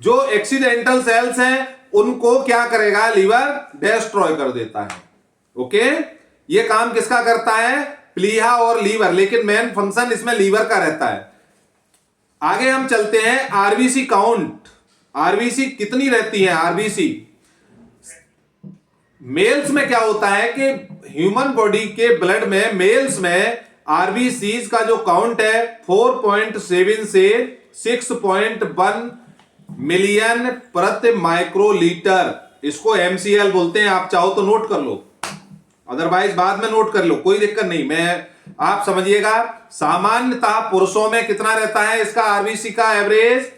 जो accidental sales हैं उनको क्या करेगा, लीवर डिस्ट्रॉय कर देता है। ओके, ये काम किसका करता है, प्लीहा और लीवर, लेकिन मेन फंक्शन इसमें लीवर का रहता है। आगे हम चलते हैं, आरबीसी काउंट। आरबीसी कितनी रहती है, आरबीसी मेल्स में क्या होता है कि ह्यूमन बॉडी के ब्लड में मेल्स में आरबीसी का जो काउंट है 4.7 से 6.1 मिलियन प्रति माइक्रोलीटर, इसको एमसीएल बोलते हैं। आप चाहो तो नोट कर लो, अदरवाइज बाद में नोट कर लो, कोई दिक्कत नहीं। मैं आप समझिएगा, सामान्यतः पुरुषों में कितना रहता है इसका आरबीसी का एवरेज,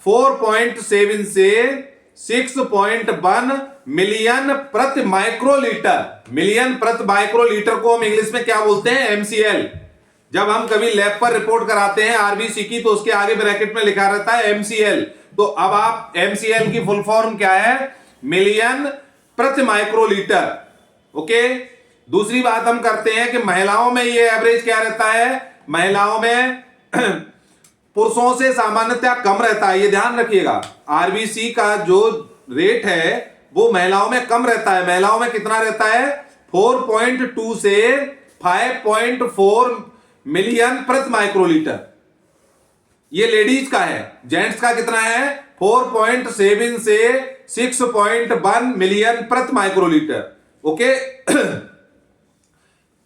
4.7 से 6.1 मिलियन प्रति माइक्रोलीटर। मिलियन प्रति माइक्रोलीटर को हम इंग्लिश में क्या बोलते हैं, एमसीएल। जब हम कभी लैब पर रिपोर्ट कराते हैं आरबीसी की तो उसके आगे ब्रैकेट में लिखा रहता है एमसीएल। तो अब आप एमसीएल की फुल फॉर्म क्या है, मिलियन प्रति माइक्रोलीटर। ओके, दूसरी बात हम करते हैं कि महिलाओं में ये एवरेज क्या रहता है, महिलाओं में पुरुषों से सामान्यतः कम रहता है, ये ध्यान रखिएगा। आरबीसी का जो रेट है वो महिलाओं में कम रहता है। महिलाओं में कितना रहता है, 4.2 से 5.4 मिलियन प्रति माइक्रोलीटर। ये लेडीज का है। जेंट्स का कितना है, 4.7 से 6.1 मिलियन प्रति माइक्रोलीटर। ओके,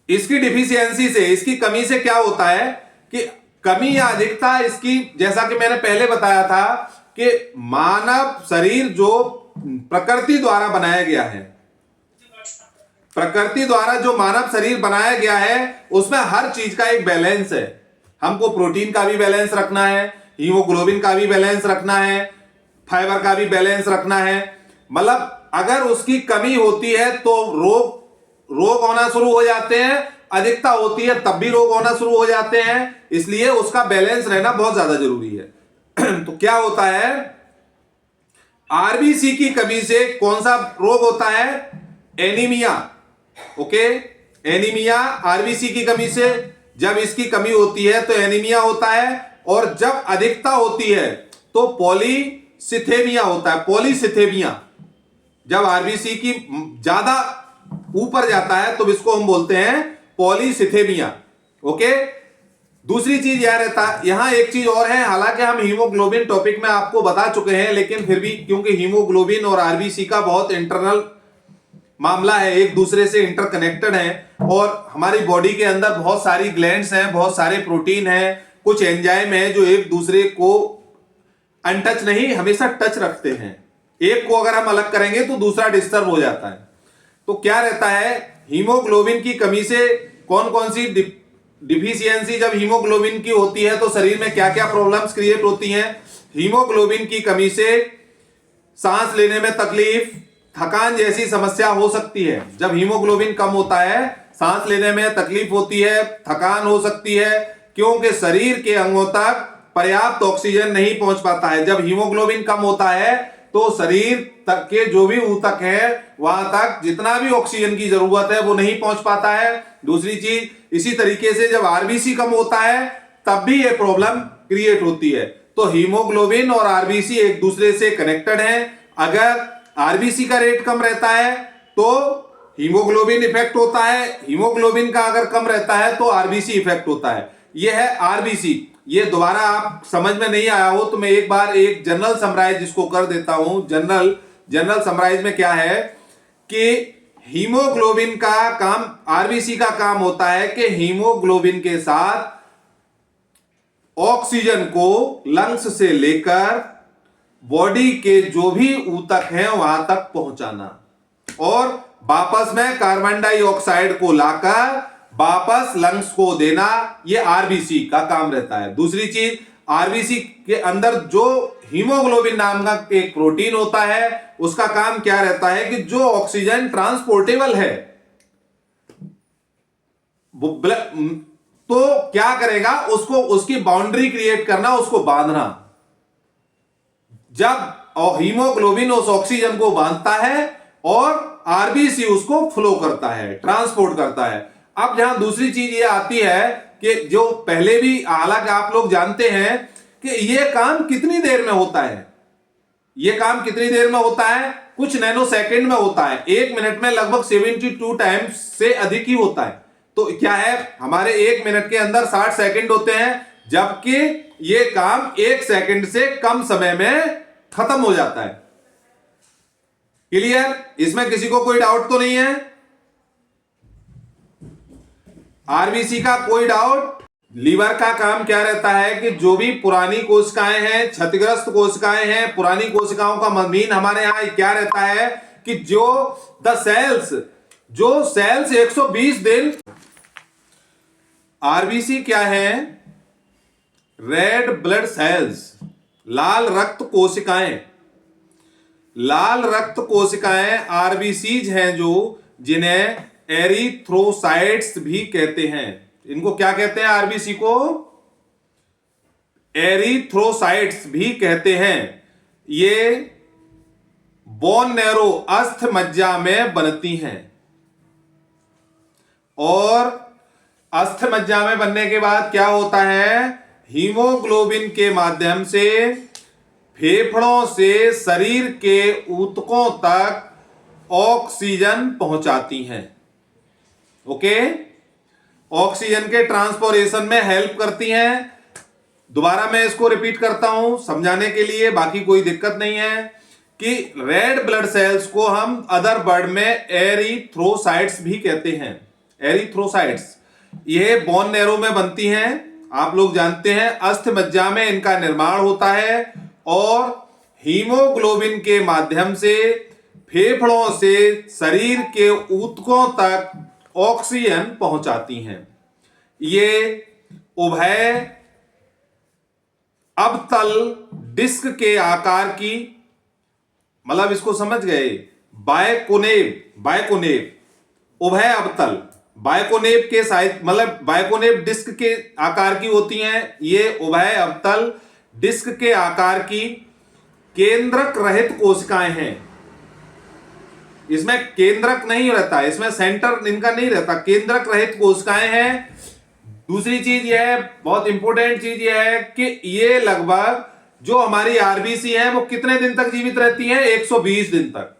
इसकी डिफिशियंसी से, इसकी कमी से क्या होता है कि कमी या अधिकता इसकी, जैसा कि मैंने पहले बताया था कि मानव शरीर जो प्रकृति द्वारा बनाया गया है, प्रकृति द्वारा जो मानव शरीर बनाया गया है उसमें हर चीज का एक बैलेंस है। हमको प्रोटीन का भी बैलेंस रखना है, हीमोग्लोबिन का भी बैलेंस रखना है, फाइबर का भी बैलेंस रखना है। मतलब अगर उसकी कमी होती है तो रोग होना शुरू हो जाते हैं, अधिकता होती है तब भी रोग होना शुरू हो जाते हैं। इसलिए उसका बैलेंस रहना बहुत ज्यादा जरूरी है। तो क्या होता है, आरबीसी की कमी से कौन सा रोग होता है, एनीमिया। ओके, एनीमिया आरबीसी की कमी से, जब इसकी कमी होती है तो एनीमिया होता है, और जब अधिकता होती है तो पॉलीसिथेमिया होता है। पॉलीसिथेमिया, जब आरबीसी की ज्यादा ऊपर जाता है तो इसको हम बोलते हैं पॉलीसिथेमिया। ओके, दूसरी चीज यह रहता है, यहां एक चीज और है, हालांकि हम हीमोग्लोबिन टॉपिक में आपको बता चुके हैं, लेकिन फिर भी क्योंकि हीमोग्लोबिन और आरबीसी का बहुत इंटरनल मामला है, एक दूसरे से इंटरकनेक्टेड है, और हमारी बॉडी के अंदर बहुत सारी ग्लैंड्स हैं, बहुत सारे प्रोटीन हैं, कुछ एंजाइम हैं जो एक दूसरे को अनटच नहीं, हमेशा टच रखते हैं। एक को अगर हम अलग करेंगे तो दूसरा डिस्टर्ब हो जाता है। तो क्या रहता है, हीमोग्लोबिन की कमी से कौन कौन सी डिफिशियंसी जब हीमोग्लोबिन की होती है तो शरीर में क्या क्या प्रॉब्लम्स क्रिएट होती हैं। हीमोग्लोबिन की कमी से सांस लेने में तकलीफ, थकान जैसी समस्या हो सकती है। जब हीमोग्लोबिन कम होता है सांस लेने में तकलीफ होती है, थकान हो सकती है, क्योंकि शरीर के अंगों तक पर्याप्त ऑक्सीजन नहीं पहुंच पाता है। जब हीमोग्लोबिन कम होता है तो शरीर तक के जो भी ऊतक है वहां तक जितना भी ऑक्सीजन की जरूरत है वो नहीं पहुंच पाता है। दूसरी चीज, इसी तरीके से जब आरबीसी कम होता है तब भी ये प्रॉब्लम क्रिएट होती है। तो हीमोग्लोबिन और आरबीसी एक दूसरे से कनेक्टेड हैं। अगर आरबीसी का रेट कम रहता है तो हीमोग्लोबिन इफेक्ट होता है, हीमोग्लोबिन का अगर कम रहता है तो आरबीसी इफेक्ट होता है। यह है आरबीसी। ये दोबारा आप समझ में नहीं आया हो तो मैं एक बार एक जनरल समराइज जिसको कर देता हूं। जनरल समराइज में क्या है कि हीमोग्लोबिन का काम, आरबीसी का काम होता है कि हीमोग्लोबिन के साथ ऑक्सीजन को लंग्स से लेकर बॉडी के जो भी ऊतक हैं वहां तक पहुंचाना, और वापस में कार्बन डाइऑक्साइड को लाकर वापस लंग्स को देना, यह आरबीसी का काम रहता है। दूसरी चीज, आरबीसी के अंदर जो हीमोग्लोबिन नाम का एक प्रोटीन होता है उसका काम क्या रहता है कि जो ऑक्सीजन ट्रांसपोर्टेबल है तो क्या करेगा, उसको, उसकी बाउंड्री क्रिएट करना, उसको बांधना। जब हीमोग्लोबिन उस ऑक्सीजन को बांधता है और आरबीसी उसको फ्लो करता है, ट्रांसपोर्ट करता है। अब जहां दूसरी चीज ये आती है कि जो पहले भी, हालांकि आप लोग जानते हैं कि ये काम कितनी देर में होता है। ये काम कितनी देर में होता है? कुछ नैनो सेकंड में होता है। 1 मिनट में लगभग 72 टाइम्स से अधिक ही होता है। तो क्या है, हमारे 1 मिनट के अंदर 60 सेकंड होते हैं, जबकि ये काम 1 सेकंड से कम समय में खत्म हो जाता है। क्लियर? इसमें किसी को कोई डाउट तो नहीं है? आरबीसी का कोई डाउट? लीवर का काम क्या रहता है कि जो भी पुरानी कोशिकाएं हैं, क्षतिग्रस्त कोशिकाएं हैं, पुरानी कोशिकाओं का मीन हमारे यहां क्या रहता है कि जो सेल्स 120 दिन। आरबीसी क्या है? रेड ब्लड सेल्स, लाल रक्त कोशिकाएं। लाल रक्त कोशिकाएं आरबीसीज हैं, जो जिन्हें एरिथ्रोसाइट्स भी कहते हैं। इनको क्या कहते हैं? आरबीसी को एरिथ्रोसाइट्स भी कहते हैं। ये बोन नैरो अस्थ मज्जा में बनती हैं, और अस्थ मज्जा में बनने के बाद क्या होता है? हीमोग्लोबिन के माध्यम से फेफड़ों से शरीर के ऊतकों तक ऑक्सीजन पहुंचाती हैं। ओके, ऑक्सीजन के ट्रांसपोर्टेशन में हेल्प करती हैं। दोबारा मैं इसको रिपीट करता हूं समझाने के लिए, बाकी कोई दिक्कत नहीं है, कि रेड ब्लड सेल्स को हम अदर वर्ड में एरिथ्रोसाइट्स भी कहते हैं। एरिथ्रोसाइट्स ये बोन नैरो में बनती हैं, आप लोग जानते हैं। अस्थ मज्जा में इनका निर्माण होता है और हीमोग्लोबिन के माध्यम से फेफड़ों से शरीर के ऊतकों तक ऑक्सीजन पहुंचाती हैं। ये उभय अवतल डिस्क के आकार की, मतलब इसको समझ गए, बायकोनेव उभय अवतल, बायकोनेव के साइज मतलब बायकोनेव डिस्क के आकार की होती हैं। ये उभय अवतल डिस्क के आकार की केंद्रक रहित कोशिकाएं हैं। इसमें केंद्रक नहीं रहता, इसमें सेंटर इनका नहीं रहता, केंद्रक रहित कोशिकाएं हैं। दूसरी चीज यह है, बहुत इंपॉर्टेंट चीज यह है कि ये लगभग जो हमारी आरबीसी है वो कितने दिन तक जीवित रहती है? 120 दिन तक।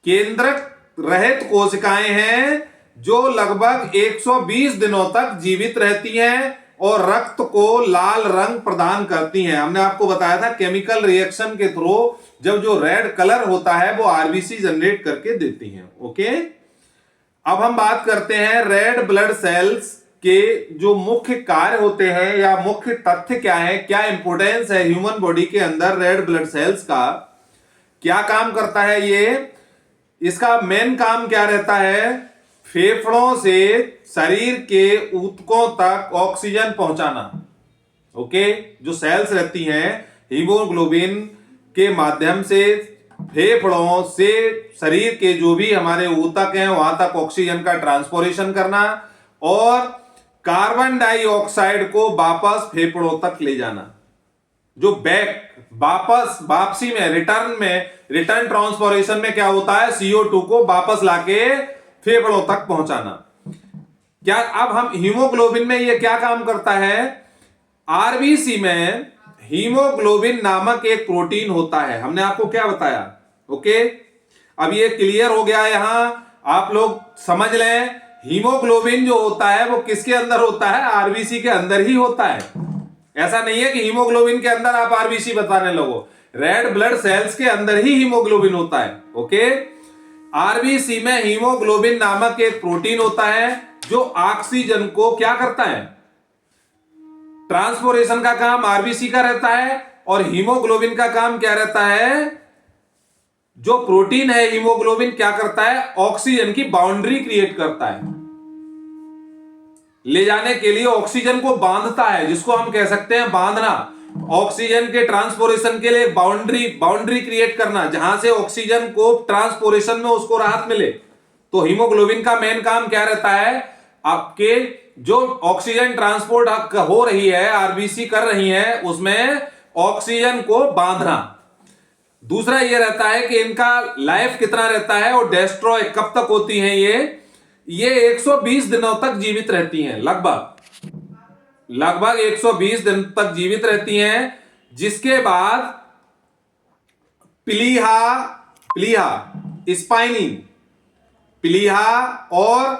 केंद्रक रहित कोशिकाएं हैं जो लगभग 120 दिनों तक जीवित रहती हैं और रक्त को लाल रंग प्रदान करती हैं। हमने आपको बताया था केमिकल रिएक्शन के थ्रू जब जो रेड कलर होता है वो आरबीसी जनरेट करके देती हैं। ओके, अब हम बात करते हैं रेड ब्लड सेल्स के जो मुख्य कार्य होते हैं या मुख्य तथ्य क्या है, क्या इंपॉर्टेंस है ह्यूमन बॉडी के अंदर रेड ब्लड सेल्स का, क्या काम करता है ये, इसका मेन काम क्या रहता है? फेफड़ों से शरीर के ऊतकों तक ऑक्सीजन पहुंचाना। ओके, जो सेल्स रहती हैं हीमोग्लोबिन के माध्यम से फेफड़ों से शरीर के जो भी हमारे ऊतक हैं वहां तक ऑक्सीजन का ट्रांसपोर्टेशन करना और कार्बन डाइऑक्साइड को वापस फेफड़ों तक ले जाना। जो वापसी में रिटर्न ट्रांसपोर्टेशन में क्या होता है? CO2 को वापस लाके फेफड़ों तक पहुंचाना। क्या अब हम हीमोग्लोबिन में ये क्या काम करता है? आरबीसी में हीमोग्लोबिन नामक एक प्रोटीन होता है। हमने आपको क्या बताया? ओके, अब ये क्लियर हो गया, यहां आप लोग समझ लें। हीमोग्लोबिन जो होता है वो किसके अंदर होता है? आरबीसी के अंदर ही होता है। ऐसा नहीं है कि हीमोग्लोबिन के अंदर आप आरबीसी बताने लगो, रेड ब्लड सेल्स के अंदर ही हीमोग्लोबिन होता है। ओके, आरबीसी में हीमोग्लोबिन नामक एक प्रोटीन होता है जो ऑक्सीजन को क्या करता है? ट्रांसपोर्टेशन का काम आरबीसी का रहता है और हीमोग्लोबिन का काम क्या रहता है? जो प्रोटीन है हीमोग्लोबिन क्या करता है? ऑक्सीजन की बाउंड्री क्रिएट करता है, ले जाने के लिए ऑक्सीजन को बांधता है, जिसको हम कह सकते हैं बांधना। ऑक्सीजन के ट्रांसपोर्टेशन के लिए बाउंड्री क्रिएट करना, जहां से ऑक्सीजन को ट्रांसपोर्टेशन में उसको राहत मिले। तो हीमोग्लोबिन का मेन काम क्या रहता है? आपके जो ऑक्सीजन ट्रांसपोर्ट हो रही है, आरबीसी कर रही है, उसमें ऑक्सीजन को बांधना। दूसरा यह रहता है कि इनका लाइफ कितना रहता है और डिस्ट्रॉय कब तक होती है? ये 120 दिनों तक जीवित रहती हैं, लगभग 120 दिन तक जीवित रहती हैं, जिसके बाद प्लीहा, प्लीहा, स्पाइनिंग, प्लीहा और